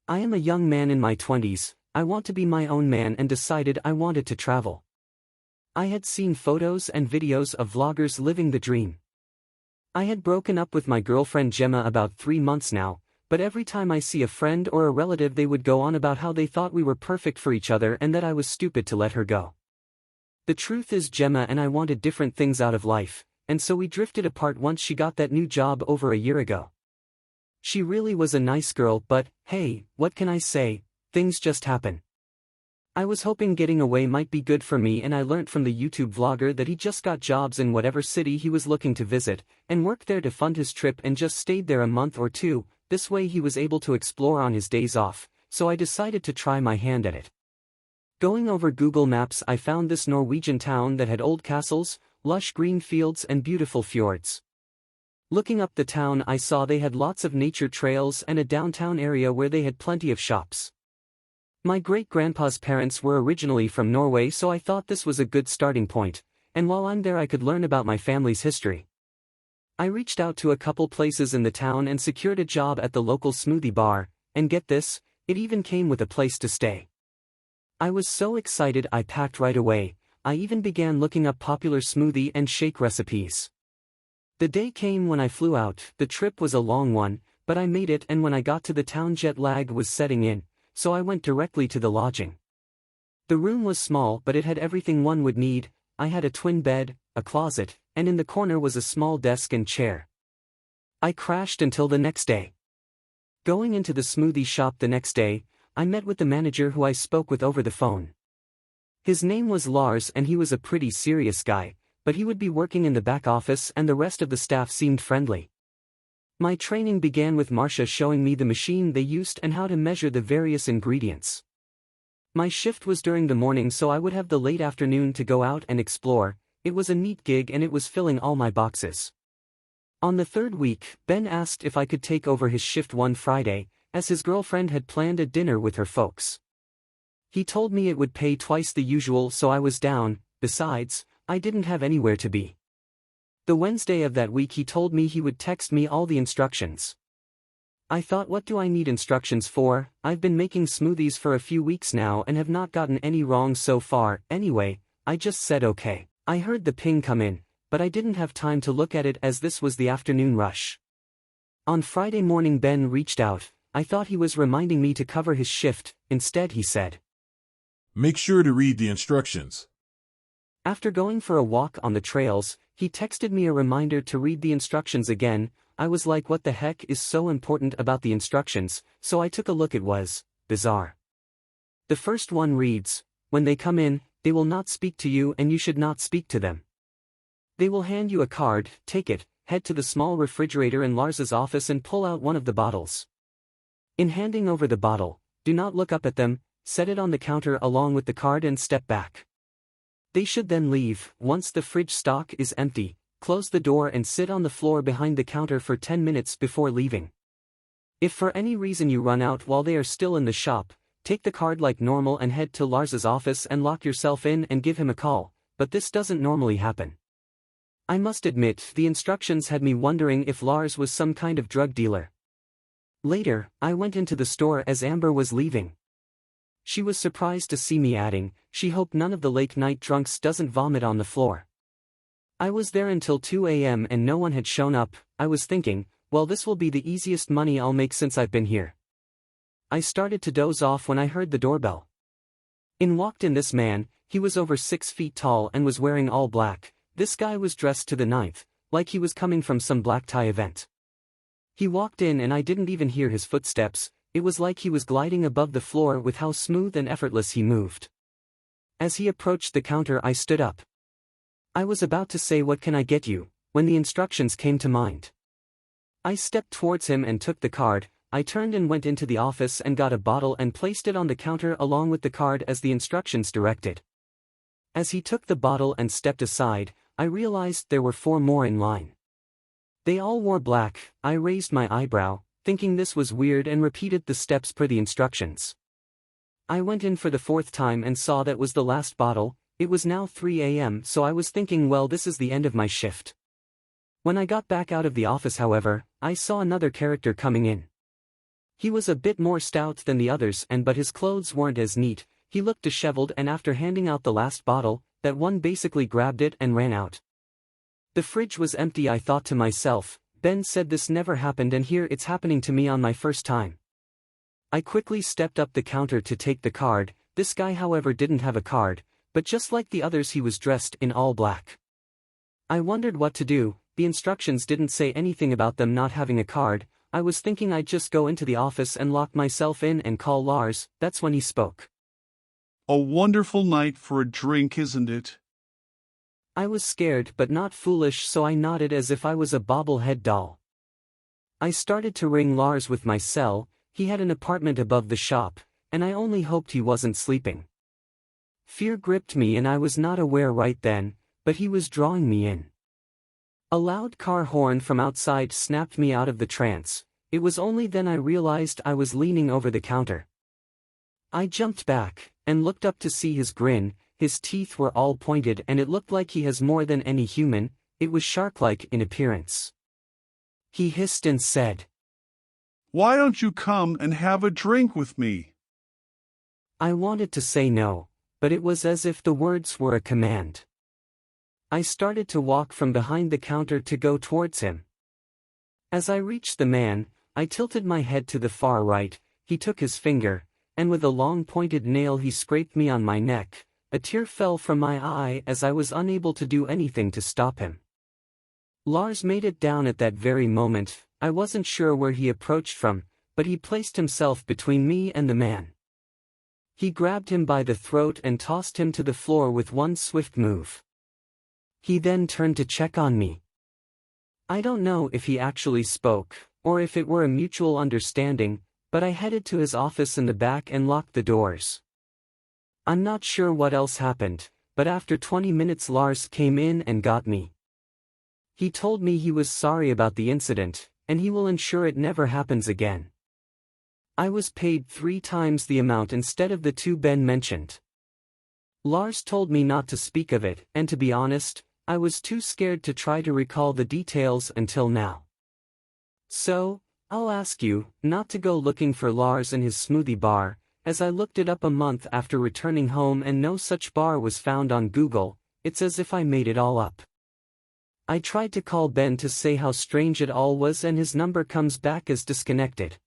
I am a young man in my 20s, I want to be my own man and decided I wanted to travel. I had seen photos and videos of vloggers living the dream. I had broken up with my girlfriend Gemma about 3 months now, but every time I see a friend or a relative they would go on about how they thought we were perfect for each other and that I was stupid to let her go. The truth is Gemma and I wanted different things out of life, and so we drifted apart once she got that new job over a year ago. She really was a nice girl, but, hey, what can I say, things just happen. I was hoping getting away might be good for me, and I learnt from the YouTube vlogger that he just got jobs in whatever city he was looking to visit, and worked there to fund his trip and just stayed there a month or two. This way he was able to explore on his days off, so I decided to try my hand at it. Going over Google Maps I found this Norwegian town that had old castles, lush green fields and beautiful fjords. Looking up the town I saw they had lots of nature trails and a downtown area where they had plenty of shops. My great-grandpa's parents were originally from Norway, so I thought this was a good starting point, and while I'm there I could learn about my family's history. I reached out to a couple places in the town and secured a job at the local Smoothie Bar, and get this, it even came with a place to stay. I was so excited I packed right away. I even began looking up popular smoothie and shake recipes. The day came when I flew out. The trip was a long one, but I made it, and when I got to the town jet lag was setting in, so I went directly to the lodging. The room was small but it had everything one would need. I had a twin bed, a closet, and in the corner was a small desk and chair. I crashed until the next day. Going into the smoothie shop the next day, I met with the manager who I spoke with over the phone. His name was Lars and he was a pretty serious guy, but he would be working in the back office and the rest of the staff seemed friendly. My training began with Marcia showing me the machine they used and how to measure the various ingredients. My shift was during the morning, so I would have the late afternoon to go out and explore. It was a neat gig and it was filling all my boxes. On the third week, Ben asked if I could take over his shift one Friday, as his girlfriend had planned a dinner with her folks. He told me it would pay twice the usual, so I was down. Besides, I didn't have anywhere to be. The Wednesday of that week he told me he would text me all the instructions. I thought, what do I need instructions for? I've been making smoothies for a few weeks now and have not gotten any wrong so far. Anyway, I just said okay. I heard the ping come in, but I didn't have time to look at it as this was the afternoon rush. On Friday morning Ben reached out. I thought he was reminding me to cover his shift. Instead he said, "Make sure to read the instructions." After going for a walk on the trails, he texted me a reminder to read the instructions again. I was like, what the heck is so important about the instructions? So I took a look. It was bizarre. The first one reads, when they come in, they will not speak to you and you should not speak to them. They will hand you a card, take it, head to the small refrigerator in Lars's office and pull out one of the bottles. In handing over the bottle, do not look up at them, set it on the counter along with the card and step back. They should then leave. Once the fridge stock is empty, close the door and sit on the floor behind the counter for 10 minutes before leaving. If for any reason you run out while they are still in the shop, take the card like normal and head to Lars's office and lock yourself in and give him a call, but this doesn't normally happen. I must admit, the instructions had me wondering if Lars was some kind of drug dealer. Later, I went into the store as Amber was leaving. She was surprised to see me, adding, she hoped none of the late-night drunks doesn't vomit on the floor. I was there until 2 a.m. and no one had shown up. I was thinking, well, this will be the easiest money I'll make since I've been here. I started to doze off when I heard the doorbell. In walked in this man. He was over 6 feet tall and was wearing all black. This guy was dressed to the nines, like he was coming from some black tie event. He walked in and I didn't even hear his footsteps. It was like he was gliding above the floor with how smooth and effortless he moved. As he approached the counter I stood up. I was about to say, what can I get you, when the instructions came to mind. I stepped towards him and took the card. I turned and went into the office and got a bottle and placed it on the counter along with the card as the instructions directed. As he took the bottle and stepped aside, I realized there were 4 more in line. They all wore black. I raised my eyebrow, thinking this was weird, and repeated the steps per the instructions. I went in for the 4th time and saw that was the last bottle. It was now 3 a.m. so I was thinking, well, this is the end of my shift. When I got back out of the office, however, I saw another character coming in. He was a bit more stout than the others but his clothes weren't as neat. He looked disheveled, and after handing out the last bottle, that one basically grabbed it and ran out. The fridge was empty. I thought to myself, Ben said this never happened and here it's happening to me on my first time. I quickly stepped up the counter to take the card. This guy however didn't have a card, but just like the others he was dressed in all black. I wondered what to do. The instructions didn't say anything about them not having a card. I was thinking I'd just go into the office and lock myself in and call Lars. That's when he spoke. A wonderful night for a drink, isn't it? I was scared but not foolish, so I nodded as if I was a bobblehead doll. I started to ring Lars with my cell. He had an apartment above the shop, and I only hoped he wasn't sleeping. Fear gripped me and I was not aware right then, but he was drawing me in. A loud car horn from outside snapped me out of the trance. It was only then I realized I was leaning over the counter. I jumped back and looked up to see his grin. His teeth were all pointed and it looked like he has more than any human. It was shark-like in appearance. He hissed and said, "Why don't you come and have a drink with me?" I wanted to say no, but it was as if the words were a command. I started to walk from behind the counter to go towards him. As I reached the man, I tilted my head to the far right. He took his finger, and with a long pointed nail he scraped me on my neck. A tear fell from my eye as I was unable to do anything to stop him. Lars made it down at that very moment. I wasn't sure where he approached from, but he placed himself between me and the man. He grabbed him by the throat and tossed him to the floor with one swift move. He then turned to check on me. I don't know if he actually spoke, or if it were a mutual understanding, but I headed to his office in the back and locked the doors. I'm not sure what else happened, but after 20 minutes Lars came in and got me. He told me he was sorry about the incident, and he will ensure it never happens again. I was paid 3 times the amount instead of the 2 Ben mentioned. Lars told me not to speak of it, and to be honest, I was too scared to try to recall the details until now. So, I'll ask you not to go looking for Lars in his smoothie bar, as I looked it up a month after returning home and no such bar was found on Google. It's as if I made it all up. I tried to call Ben to say how strange it all was and his number comes back as disconnected.